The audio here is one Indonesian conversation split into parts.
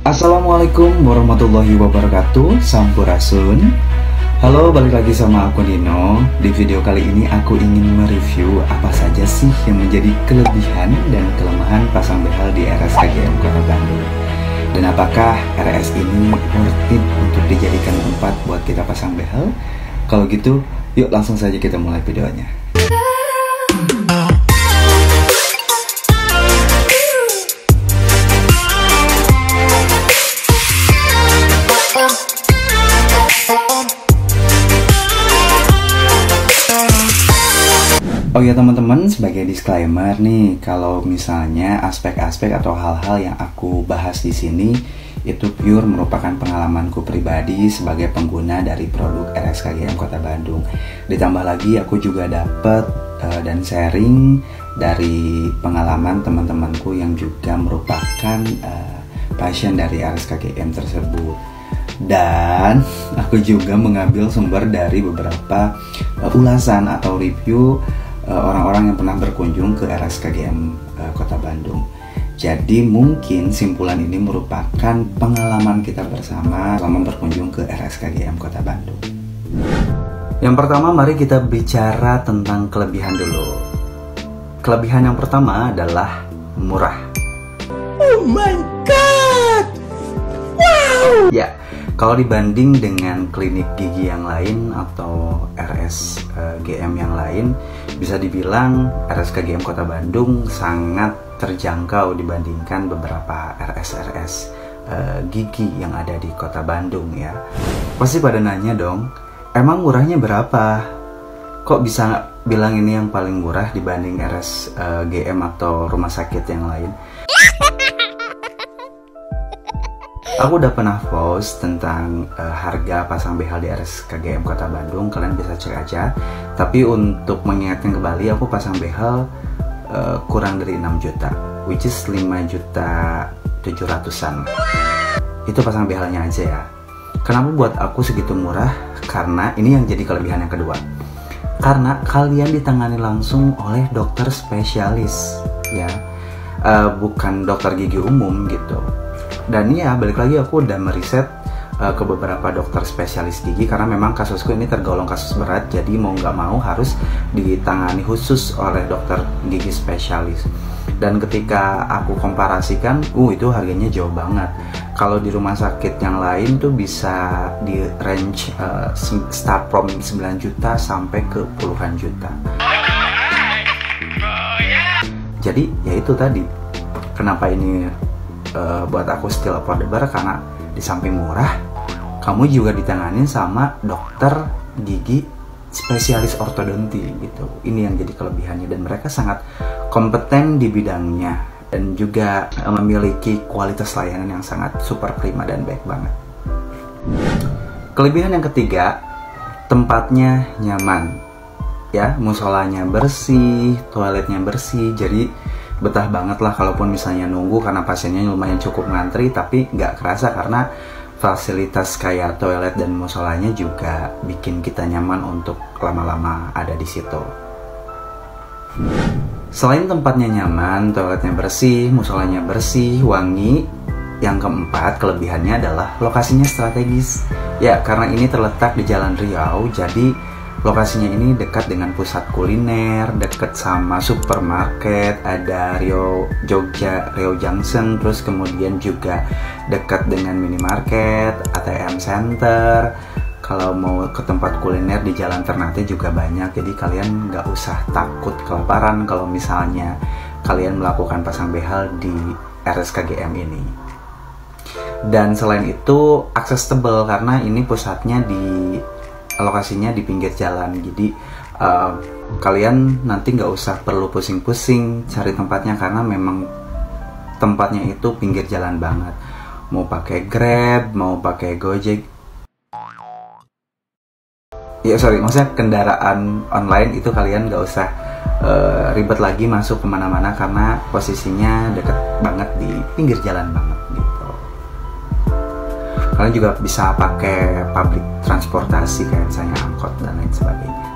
Assalamualaikum warahmatullahi wabarakatuh. Sampurasun. Halo, balik lagi sama aku Dino. Di video kali ini aku ingin mereview apa saja sih yang menjadi kelebihan dan kelemahan pasang behel di RSKGM Kota Bandung. Dan apakah RS ini worth it untuk dijadikan tempat buat kita pasang behel? Kalau gitu, yuk langsung saja kita mulai videonya. Oh ya teman-teman, sebagai disclaimer nih, kalau misalnya aspek-aspek atau hal-hal yang aku bahas di sini itu pure merupakan pengalamanku pribadi sebagai pengguna dari produk RSKGM Kota Bandung. Ditambah lagi aku juga dapet dan sharing dari pengalaman teman-temanku yang juga merupakan pasien dari RSKGM tersebut. Dan aku juga mengambil sumber dari beberapa ulasan atau review orang-orang yang pernah berkunjung ke RSKGM Kota Bandung. Jadi mungkin simpulan ini merupakan pengalaman kita bersama selama berkunjung ke RSKGM Kota Bandung. Yang pertama, mari kita bicara tentang kelebihan dulu. Kelebihan yang pertama adalah murah. Oh my god! Wow! Ya, kalau dibanding dengan klinik gigi yang lain atau RSGM yang lain, bisa dibilang RSKGM Kota Bandung sangat terjangkau dibandingkan beberapa RS gigi yang ada di Kota Bandung ya. Pasti pada nanya dong, emang murahnya berapa? Kok bisa bilang ini yang paling murah dibanding RSGM atau rumah sakit yang lain? Aku udah pernah post tentang harga pasang behel di RSKGM Kota Bandung, kalian bisa cek aja. Tapi untuk mengingatkan kembali, aku pasang behel kurang dari 6 juta, which is 5.700.000-an. Itu pasang behelnya aja ya. Kenapa buat aku segitu murah? Karena ini yang jadi kelebihan yang kedua. Karena kalian ditangani langsung oleh dokter spesialis, ya, bukan dokter gigi umum gitu. Dan ya, balik lagi aku udah meriset ke beberapa dokter spesialis gigi karena memang kasusku ini tergolong kasus berat, jadi mau nggak mau harus ditangani khusus oleh dokter gigi spesialis. Dan ketika aku komparasikan, itu harganya jauh banget. Kalau di rumah sakit yang lain tuh bisa di range start from 9 juta sampai ke puluhan juta. Jadi ya itu tadi, kenapa ini buat aku still affordable, karena di samping murah, kamu juga ditanganin sama dokter gigi spesialis ortodonti gitu. Ini yang jadi kelebihannya, dan mereka sangat kompeten di bidangnya dan juga memiliki kualitas layanan yang sangat super prima dan baik banget. Kelebihan yang ketiga, tempatnya nyaman. Ya, musolanya bersih, toiletnya bersih, jadi betah banget lah kalaupun misalnya nunggu karena pasiennya lumayan cukup ngantri, tapi nggak kerasa karena fasilitas kayak toilet dan musolanya juga bikin kita nyaman untuk lama-lama ada di situ. Selain tempatnya nyaman, toiletnya bersih, musolanya bersih, wangi, yang keempat kelebihannya adalah lokasinya strategis. Ya, karena ini terletak di Jalan Riau, jadi lokasinya ini dekat dengan pusat kuliner, dekat sama supermarket, ada Rio Jogja, Rio Junction, terus kemudian juga dekat dengan minimarket, ATM center. Kalau mau ke tempat kuliner di Jalan Ternate juga banyak, jadi kalian nggak usah takut kelaparan kalau misalnya kalian melakukan pasang behel di RSKGM ini. Dan selain itu accessible karena ini pusatnya lokasinya di pinggir jalan, jadi kalian nanti nggak usah perlu pusing-pusing cari tempatnya karena memang tempatnya itu pinggir jalan banget. Mau pakai Grab, mau pakai Gojek, maksudnya kendaraan online itu kalian nggak usah ribet lagi masuk kemana-mana karena posisinya deket banget di pinggir jalan banget gitu. Kalian juga bisa pakai public transportasi kayak misalnya angkot dan lain sebagainya.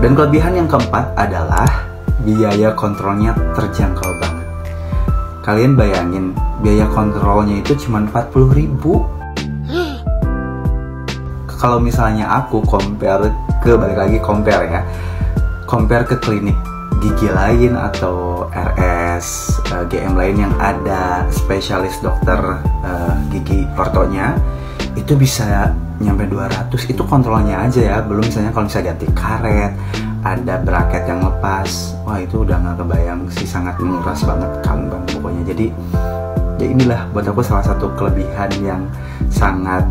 Dan kelebihan yang keempat adalah biaya kontrolnya terjangkau banget. Kalian bayangin biaya kontrolnya itu cuma 40.000. Kalau misalnya aku compare ke klinik gigi lain atau RS, GM lain yang ada spesialis dokter gigi ortonya, itu bisa nyampe 200. Itu kontrolnya aja ya, belum misalnya kalau misalnya ganti karet, ada bracket yang lepas, wah itu udah nggak kebayang sih, sangat menguras banget kan bang pokoknya. Jadi ya inilah buat aku salah satu kelebihan yang sangat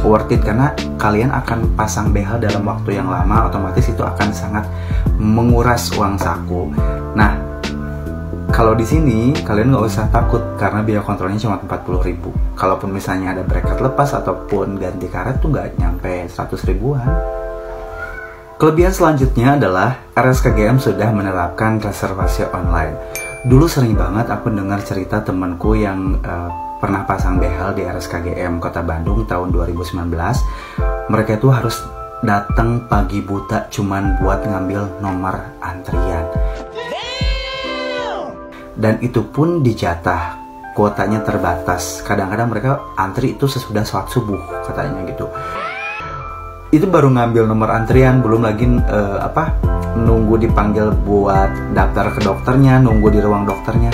worth it, karena kalian akan pasang behel dalam waktu yang lama, otomatis itu akan sangat menguras uang saku. Nah, kalau di sini kalian nggak usah takut karena biaya kontrolnya cuma 40.000. Kalaupun misalnya ada bracket lepas ataupun ganti karet tuh nggak nyampe 100 ribuan. Kelebihan selanjutnya adalah RSKGM sudah menerapkan reservasi online. Dulu sering banget aku dengar cerita temanku yang pernah pasang behel di RSKGM Kota Bandung tahun 2019. Mereka itu harus datang pagi buta cuman buat ngambil nomor antrian. Dan itu pun dijatah, kuotanya terbatas. Kadang-kadang mereka antri itu sesudah sholat subuh katanya gitu. Itu baru ngambil nomor antrian, belum lagi nunggu dipanggil buat daftar ke dokternya, nunggu di ruang dokternya.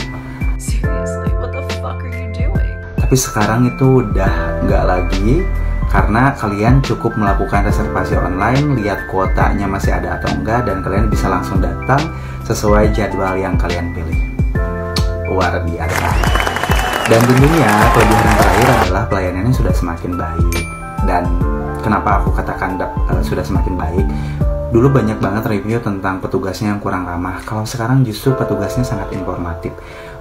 Seriously, what the fuck are you doing? Tapi sekarang itu udah nggak lagi, karena kalian cukup melakukan reservasi online, lihat kuotanya masih ada atau enggak, dan kalian bisa langsung datang sesuai jadwal yang kalian pilih. Luar biasa. Dan tentunya kelebihan yang terakhir adalah pelayanannya sudah semakin baik. Dan kenapa aku katakan sudah semakin baik? Dulu banyak banget review tentang petugasnya yang kurang ramah. Kalau sekarang justru petugasnya sangat informatif,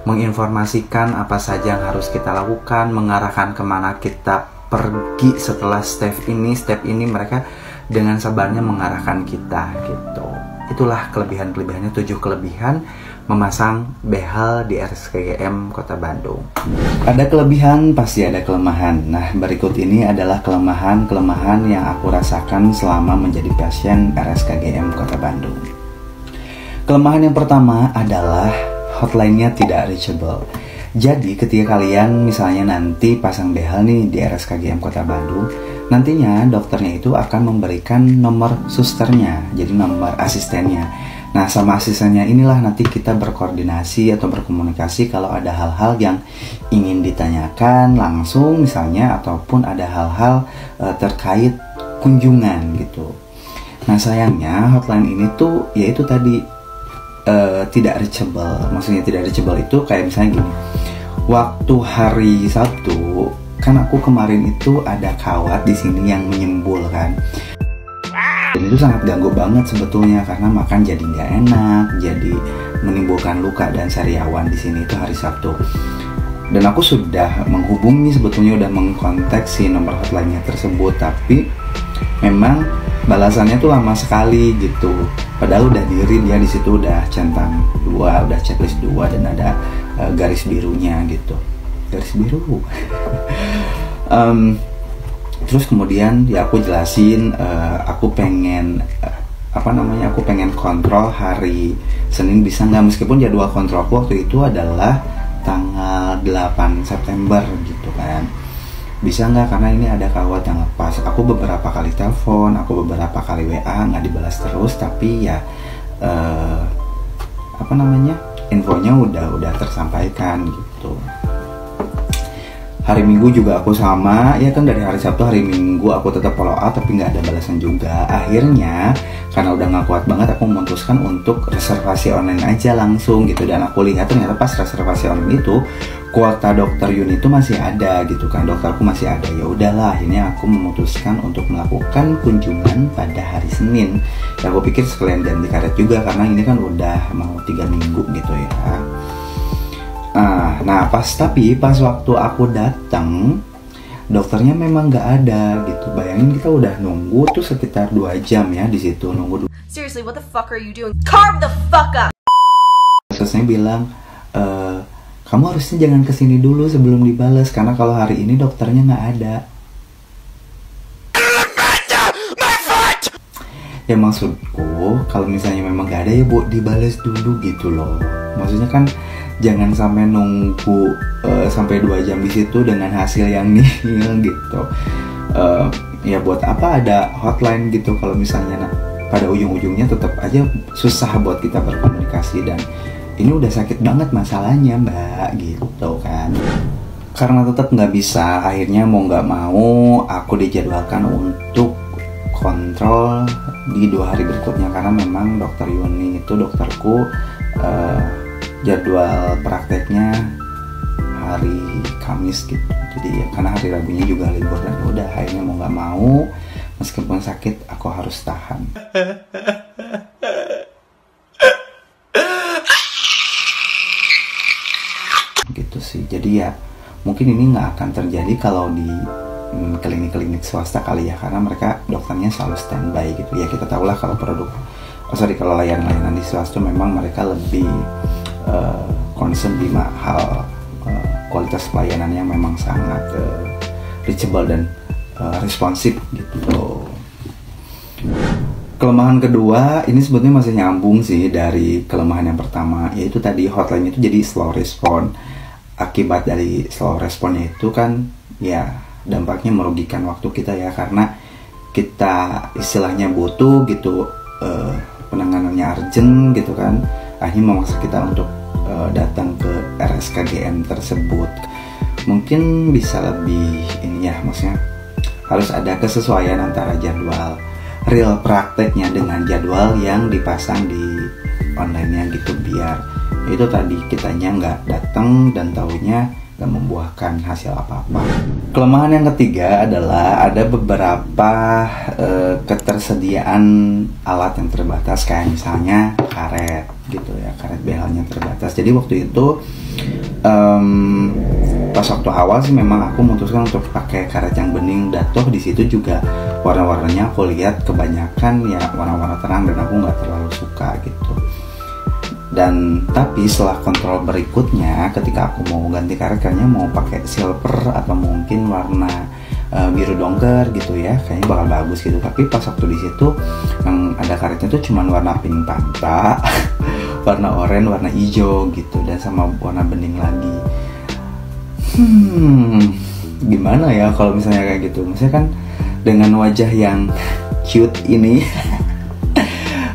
menginformasikan apa saja yang harus kita lakukan, mengarahkan kemana kita pergi setelah step ini, mereka dengan sabarnya mengarahkan kita gitu. Itulah kelebihan-kelebihannya, 7 kelebihan memasang behel di RSKGM Kota Bandung. Ada kelebihan, pasti ada kelemahan. Nah, berikut ini adalah kelemahan-kelemahan yang aku rasakan selama menjadi pasien RSKGM Kota Bandung. Kelemahan yang pertama adalah hotline-nya tidak reachable. Jadi ketika kalian misalnya nanti pasang behel nih di RSKGM Kota Bandung, nantinya dokternya itu akan memberikan nomor susternya, jadi nomor asistennya. Nah, sama asistennya inilah nanti kita berkoordinasi atau berkomunikasi kalau ada hal-hal yang ingin ditanyakan langsung misalnya, ataupun ada hal-hal terkait kunjungan gitu. Nah, sayangnya hotline ini tuh yaitu tadi tidak reachable. Maksudnya tidak reachable itu kayak misalnya gini, waktu hari Sabtu kan aku kemarin itu ada kawat di sini yang menyembul kan. Dan itu sangat ganggu banget sebetulnya, karena makan jadi nggak enak, jadi menimbulkan luka dan sariawan di sini itu hari Sabtu. Dan aku sudah menghubungi, sebetulnya udah mengkontak si nomor hotline-nya tersebut, tapi memang balasannya tuh lama sekali gitu. Padahal udah dia di situ udah centang 2, udah checklist 2 dan ada garis birunya gitu. Garis biru. Terus kemudian ya aku jelasin, aku pengen aku pengen kontrol hari Senin bisa nggak, meskipun jadwal kontrolku waktu itu adalah tanggal 8 September gitu kan. Bisa nggak, karena ini ada kawat yang lepas. Aku beberapa kali telepon, aku beberapa kali WA, nggak dibalas terus, tapi ya infonya udah tersampaikan gitu. Hari Minggu juga aku sama, ya kan dari hari Sabtu hari Minggu aku tetap follow up tapi nggak ada balasan juga. Akhirnya karena udah nggak kuat banget, aku memutuskan untuk reservasi online aja langsung gitu. Dan aku lihat ternyata pas reservasi online itu kuota dokter Yuni itu masih ada gitu kan, dokterku masih ada. Ya udahlah, akhirnya aku memutuskan untuk melakukan kunjungan pada hari Senin. Ya aku pikir sekalian ganti karet juga karena ini kan udah mau 3 minggu gitu ya. Nah pas waktu aku datang, dokternya memang nggak ada gitu. Bayangin kita udah nunggu tuh sekitar 2 jam ya di situ nunggu. Seriously, what the fuck are you doing? Carve the fuck up. Terusnya bilang, kamu harusnya jangan kesini dulu sebelum dibales, karena kalau hari ini dokternya nggak ada. Ya maksudku kalau misalnya memang nggak ada ya bu dibales dulu gitu loh. Maksudnya kan jangan sampai nunggu sampai 2 jam di situ dengan hasil yang nihil gitu. Ya buat apa ada hotline gitu kalau misalnya pada ujung-ujungnya tetap aja susah buat kita berkomunikasi, dan ini udah sakit banget masalahnya mbak gitu kan. Karena tetap nggak bisa, akhirnya mau nggak mau aku dijadwalkan untuk kontrol di 2 hari berikutnya, karena memang dokter Yuni itu dokterku jadwal prakteknya hari Kamis gitu. Jadi ya karena hari Rabunya juga libur, dan udah akhirnya mau nggak mau meskipun sakit aku harus tahan. Gitu sih. Jadi ya mungkin ini nggak akan terjadi kalau di klinik-klinik swasta kali ya, karena mereka dokternya selalu standby gitu ya. Kita tahulah kalau kalau layanan-layanan di swasta memang mereka lebih concern di hal kualitas pelayanan yang memang sangat reachable dan responsif gitu. Kelemahan kedua ini sebetulnya masih nyambung sih dari kelemahan yang pertama, yaitu tadi hotline itu jadi slow respon. Akibat dari slow responnya itu kan ya dampaknya merugikan waktu kita ya, karena kita istilahnya butuh gitu penanganannya urgent gitu kan, akhirnya memaksa kita untuk datang ke RSKGM tersebut. Mungkin bisa lebih ini ya, maksudnya harus ada kesesuaian antara jadwal real prakteknya dengan jadwal yang dipasang di online-nya gitu, biar itu tadi kitanya nggak datang dan taunya nggak membuahkan hasil apa-apa. Kelemahan yang ketiga adalah ada beberapa ketersediaan alat yang terbatas, kayak misalnya karet gitu ya, karet BH-nya terbatas. Jadi waktu itu pas waktu awal sih memang aku memutuskan untuk pakai karet yang bening, dan toh di situ juga warna-warnanya aku lihat kebanyakan ya warna-warna terang dan aku nggak terlalu suka gitu. Dan tapi setelah kontrol berikutnya, ketika aku mau ganti karet, kayaknya mau pakai silver atau mungkin warna biru dongker gitu ya, kayaknya bakal bagus gitu. Tapi pas waktu di situ yang ada karetnya tuh cuman warna pink panta, warna oranye, warna hijau gitu, dan sama warna bening lagi. Gimana ya kalau misalnya kayak gitu? Maksudnya kan dengan wajah yang cute ini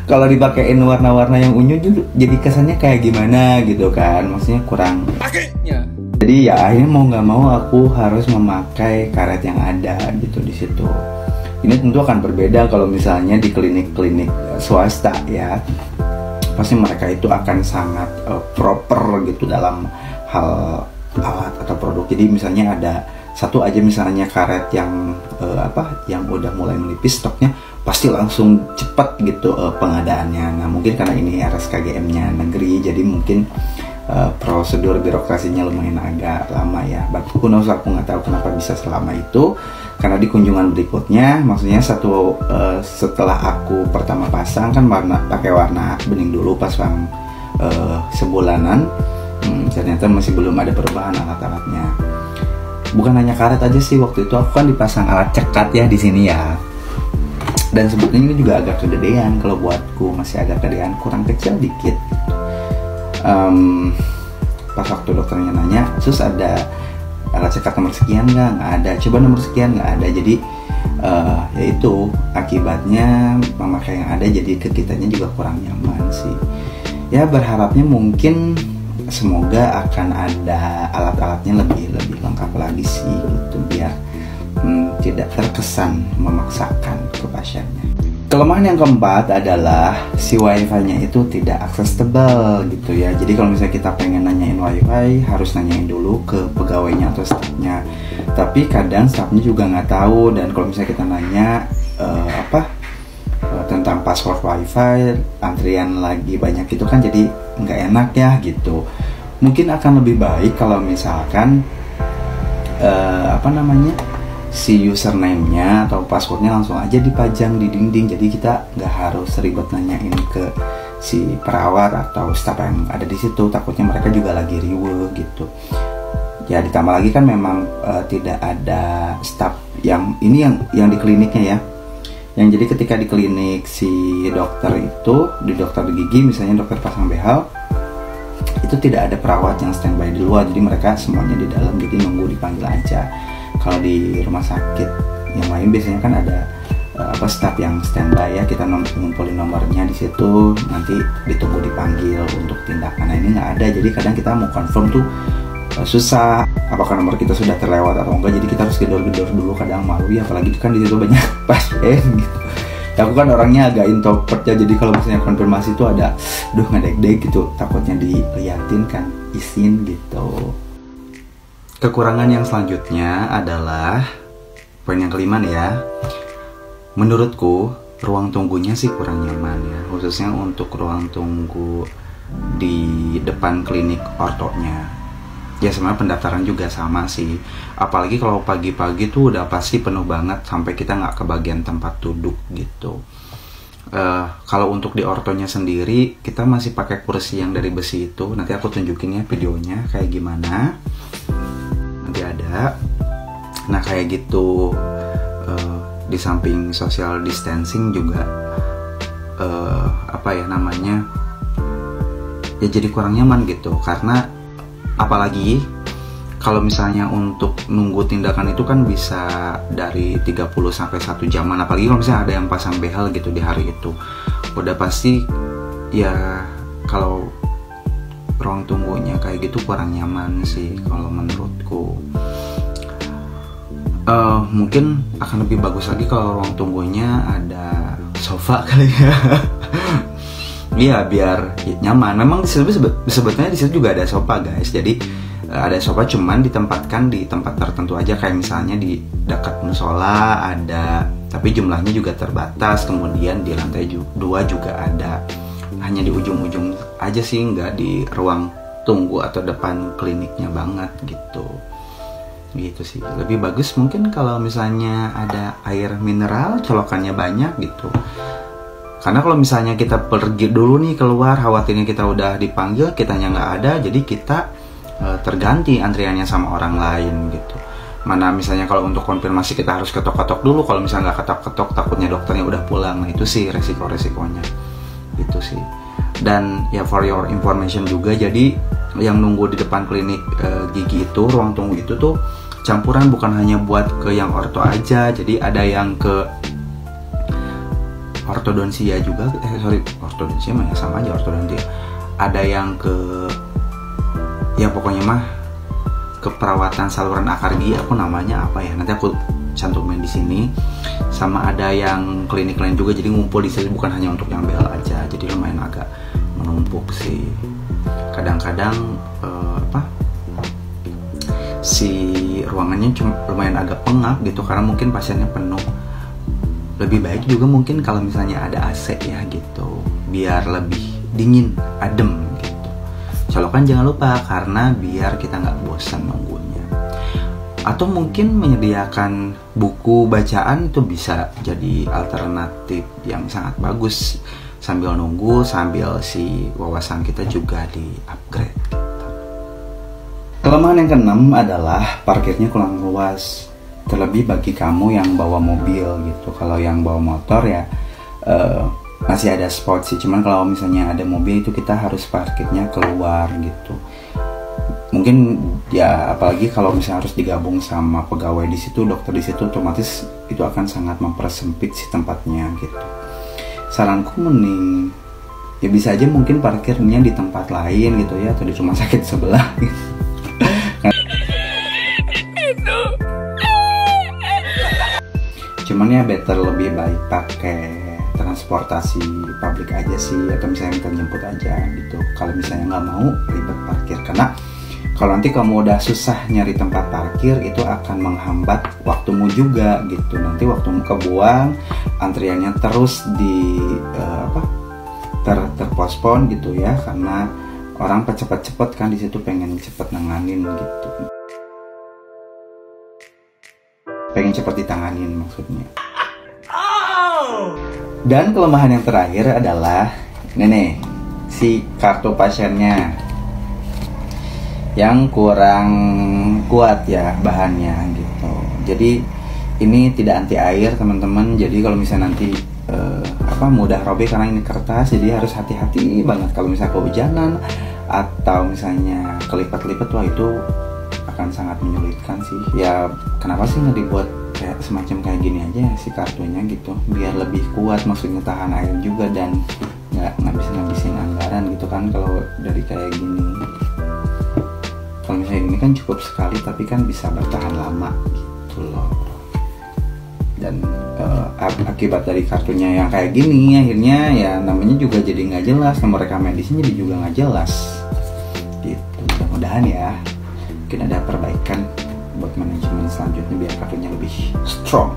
kalau dipakein warna-warna yang unyu jadi kesannya kayak gimana gitu kan, maksudnya kurang pakainya. Jadi ya akhirnya mau nggak mau aku harus memakai karet yang ada gitu di situ. Ini tentu akan berbeda kalau misalnya di klinik-klinik swasta ya, pasti mereka itu akan sangat proper gitu dalam hal alat atau produk. Jadi misalnya ada satu aja misalnya karet yang yang udah mulai menipis stoknya, pasti langsung cepat gitu pengadaannya. Nah mungkin karena ini RSKGM-nya negeri, jadi mungkin prosedur birokrasinya lumayan agak lama ya. But who knows, aku nggak tahu kenapa bisa selama itu. Karena di kunjungan berikutnya, maksudnya setelah aku pertama pasang kan pakai warna bening dulu pas sebulanan, ternyata masih belum ada perubahan alat-alatnya. Bukan hanya karet aja sih, waktu itu aku kan dipasang alat cekat ya di sini ya. Dan sebetulnya ini juga agak kegedean, kalau buatku masih agak kegedean, kurang kecil dikit. Pas waktu dokternya nanya, "Sus ada alat cekat nomor sekian nggak?" "Nggak ada." "Coba nomor sekian." "Nggak ada." Jadi yaitu akibatnya memakai yang ada, jadi ke kitanya juga kurang nyaman sih. Ya berharapnya mungkin semoga akan ada alat-alatnya lebih lengkap lagi sih gitu, biar tidak terkesan memaksakan ke pasiennya. Kelemahan yang keempat adalah si wifi-nya itu tidak accessible gitu ya. Jadi kalau misalnya kita pengen nanyain wifi, harus nanyain dulu ke pegawainya atau stafnya. Tapi kadang stafnya juga nggak tahu, dan kalau misalnya kita nanya tentang password wifi, antrian lagi banyak itu kan jadi nggak enak ya gitu. Mungkin akan lebih baik kalau misalkan si username-nya atau passwordnya langsung aja dipajang di dinding, jadi kita nggak harus ribet nanyain ke si perawat atau staf yang ada di situ, takutnya mereka juga lagi riwe gitu ya. Ditambah lagi kan memang tidak ada staf yang ini yang di kliniknya ya, yang jadi ketika di klinik si dokter itu, di dokter gigi misalnya, dokter pasang behel, itu itu tidak ada perawat yang standby di luar, jadi mereka semuanya di dalam, jadi nunggu dipanggil aja. Kalau di rumah sakit yang lain biasanya kan ada staff yang standby ya, kita ngumpulin nomornya di situ, nanti ditunggu dipanggil untuk tindakan. Nah ini nggak ada, jadi kadang kita mau confirm tuh susah, apakah nomor kita sudah terlewat atau enggak, jadi kita harus gedor-gedor dulu, kadang malu ya, apalagi kan di situ banyak pasien gitu. Aku kan orangnya agak introvert ya, jadi kalau misalnya konfirmasi itu ada ngedek-dek gitu, takutnya diliatin kan, izin gitu. Kekurangan yang selanjutnya adalah poin yang kelima nih ya. Menurutku ruang tunggunya sih kurang nyaman ya, khususnya untuk ruang tunggu di depan klinik ortonya. Ya sebenarnya pendaftaran juga sama sih, apalagi kalau pagi-pagi tuh udah pasti penuh banget sampai kita nggak kebagian tempat duduk gitu. Kalau untuk di ortonya sendiri kita masih pakai kursi yang dari besi itu, nanti aku tunjukin ya videonya kayak gimana, nanti ada. Nah kayak gitu, di samping social distancing juga ya jadi kurang nyaman gitu, karena apalagi kalau misalnya untuk nunggu tindakan itu kan bisa dari 30 sampai 1 jaman, apalagi kalau misalnya ada yang pasang behel gitu di hari itu, udah pasti ya kalau ruang tunggunya kayak gitu kurang nyaman sih kalau menurutku. Mungkin akan lebih bagus lagi kalau ruang tunggunya ada sofa kali ya. Iya biar nyaman. Memang sebetulnya di situ juga ada sofa guys. Jadi ada sofa, cuman ditempatkan di tempat tertentu aja, kayak misalnya di dekat musola ada, tapi jumlahnya juga terbatas. Kemudian di lantai 2 juga ada, hanya di ujung-ujung aja sih, nggak di ruang tunggu atau depan kliniknya banget gitu. Gitu sih. Lebih bagus mungkin kalau misalnya ada air mineral, colokannya banyak gitu. Karena kalau misalnya kita pergi dulu nih keluar, khawatirnya kita udah dipanggil, kitanya nggak ada, jadi kita terganti antriannya sama orang lain gitu. Mana misalnya kalau untuk konfirmasi kita harus ketok-ketok dulu, kalau misalnya nggak ketok-ketok takutnya dokternya udah pulang. Nah itu sih resiko-resikonya gitu sih. Dan ya for your information juga, jadi yang nunggu di depan klinik gigi itu, ruang tunggu itu tuh campuran, bukan hanya buat ke yang orto aja, jadi ada yang ke ortodonsia juga, ortodonsia mah ya sama aja ortodontia. Ada yang ke, ya pokoknya mah keperawatan saluran akar gigi, aku namanya apa ya, nanti aku cantumin di sini. Sama ada yang klinik lain juga, jadi ngumpul di sini, bukan hanya untuk yang behel aja, jadi lumayan agak menumpuk sih. Kadang-kadang si ruangannya lumayan agak pengap gitu, karena mungkin pasiennya penuh. Lebih baik juga mungkin kalau misalnya ada AC ya gitu, biar lebih dingin, adem gitu. Colokan jangan lupa, karena biar kita nggak bosan nunggunya. Atau mungkin menyediakan buku bacaan itu bisa jadi alternatif yang sangat bagus, sambil nunggu, sambil si wawasan kita juga di upgrade gitu. Kelemahan yang keenam adalah parkirnya kurang luas, terlebih bagi kamu yang bawa mobil gitu. Kalau yang bawa motor ya masih ada spot sih, cuman kalau misalnya ada mobil itu kita harus parkirnya keluar gitu. Mungkin ya apalagi kalau misalnya harus digabung sama pegawai di situ, dokter di situ, otomatis itu akan sangat mempersempit si tempatnya gitu. Saranku mending ya bisa aja mungkin parkirnya di tempat lain gitu ya, atau di rumah sakit sebelah gitu. Cuman ya better lebih baik pakai transportasi publik aja sih, atau misalnya kita jemput aja gitu. Kalau misalnya nggak mau ribet parkir, karena kalau nanti kamu udah susah nyari tempat parkir, itu akan menghambat waktumu juga gitu. Nanti waktumu kebuang, antriannya terus terpospon gitu ya, karena orang cepet-cepet kan di situ pengen cepet nanganin gitu. Pengen cepet ditanganin maksudnya. Dan kelemahan yang terakhir adalah ini si kartu pasiennya yang kurang kuat ya bahannya gitu. Jadi ini tidak anti air teman-teman. Jadi kalau misalnya nanti mudah robek karena ini kertas, jadi harus hati-hati banget kalau misalnya kehujanan atau misalnya kelipat-lipat, wah itu akan sangat menyulitkan sih. Ya kenapa sih nggak dibuat kayak semacam kayak gini aja si kartunya gitu, biar lebih kuat, maksudnya tahan air juga dan nggak ngabisin anggaran gitu kan. Kalau dari kayak gini, kalau misalnya ini kan cukup sekali tapi kan bisa bertahan lama gitu loh. Dan akibat dari kartunya yang kayak gini akhirnya ya namanya juga jadi nggak jelas, nomor rekam medisnya jadi juga nggak jelas gitu. Mudah-mudahan ya mungkin ada perbaikan buat manajemen selanjutnya biar kartunya lebih strong,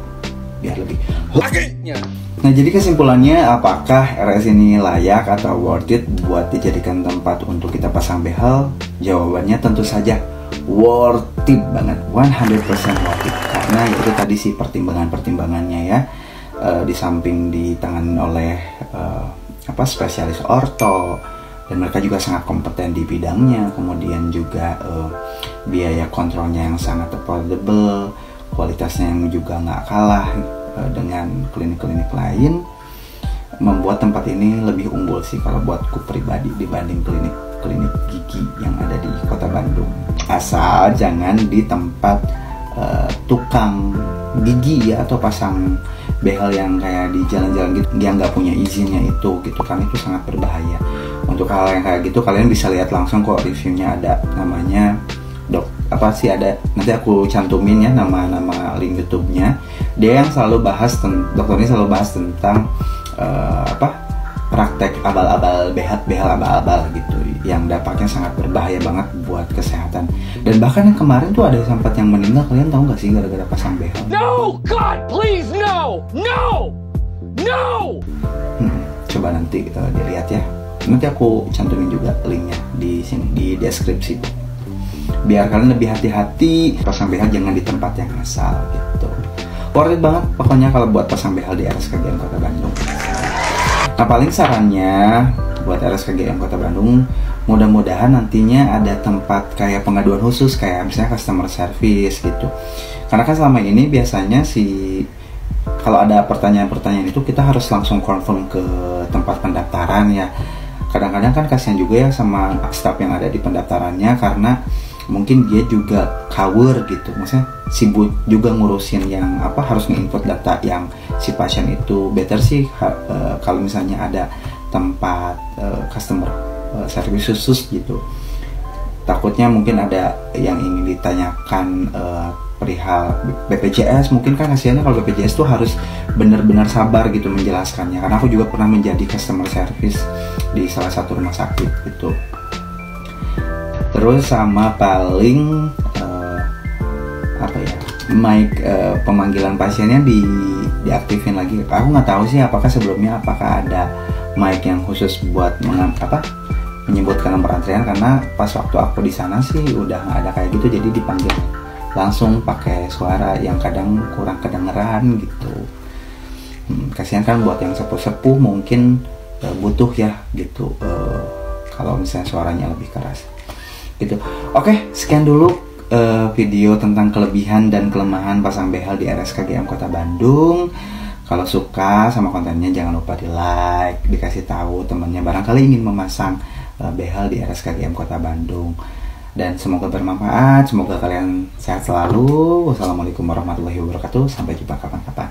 biar lebih lakinya. Nah jadi kesimpulannya, apakah RS ini layak atau worth it buat dijadikan tempat untuk kita pasang behel? Jawabannya tentu saja worth it banget, 100% worth it. Karena itu tadi sih pertimbangannya ya, di samping ditangani oleh spesialis orto, dan mereka juga sangat kompeten di bidangnya. Kemudian juga biaya kontrolnya yang sangat affordable, kualitasnya yang juga nggak kalah dengan klinik-klinik lain, membuat tempat ini lebih unggul sih kalau buatku pribadi dibanding klinik gigi yang ada di kota Bandung. Asal jangan di tempat tukang gigi ya, atau pasang behel yang kayak di jalan-jalan gitu yang nggak punya izinnya itu gitu kan, itu sangat berbahaya. Untuk hal yang kayak gitu kalian bisa lihat langsung kok reviewnya, ada namanya ada, nanti aku cantumin ya nama link YouTube-nya. Dia yang selalu bahas dokter ini selalu bahas tentang praktek abal-abal, behel abal-abal gitu, yang dampaknya sangat berbahaya banget buat kesehatan. Dan bahkan yang kemarin tuh ada sempat yang meninggal, kalian tahu nggak sih, gara-gara pasang behel. No, God, please, no. Coba nanti dilihat ya. Nanti aku cantumin juga linknya di sini di deskripsi, biar kalian lebih hati-hati pasang behel, jangan di tempat yang asal gitu. Worth it banget pokoknya kalau buat pasang behel di RSKGM Kota Bandung. Nah paling sarannya buat RSKGM Kota Bandung, mudah-mudahan nantinya ada tempat kayak pengaduan khusus, kayak misalnya customer service gitu. Karena kan selama ini biasanya kalau ada pertanyaan-pertanyaan itu kita harus langsung confirm ke tempat pendaftaran ya. Kadang-kadang kan kasihan juga ya sama staff yang ada di pendaftarannya, karena mungkin dia juga cover gitu, maksudnya sibuk juga ngurusin yang harus nge-input data yang si pasien itu. Better sih kalau misalnya ada tempat customer service khusus gitu. Takutnya mungkin ada yang ingin ditanyakan perihal BPJS, mungkin kan kasihannya kalau BPJS tuh harus benar-benar sabar gitu menjelaskannya, karena aku juga pernah menjadi customer service di salah satu rumah sakit gitu. Terus sama paling mic pemanggilan pasiennya diaktifin lagi. Aku nggak tahu sih apakah sebelumnya ada mic yang khusus buat menyebutkan nomor antrian, karena pas waktu aku di sana sih udah nggak ada kayak gitu, jadi dipanggil langsung pakai suara yang kadang kurang kedengeran gitu. Kasihan kan buat yang sepuh-sepuh mungkin butuh ya gitu, kalau misalnya suaranya lebih keras gitu. Oke, sekian dulu video tentang kelebihan dan kelemahan pasang behel di RSKGM Kota Bandung. Kalau suka sama kontennya jangan lupa di like, dikasih tahu temennya barangkali ingin memasang behel di RSKGM Kota Bandung. Dan semoga bermanfaat, semoga kalian sehat selalu. Wassalamualaikum warahmatullahi wabarakatuh. Sampai jumpa kapan-kapan.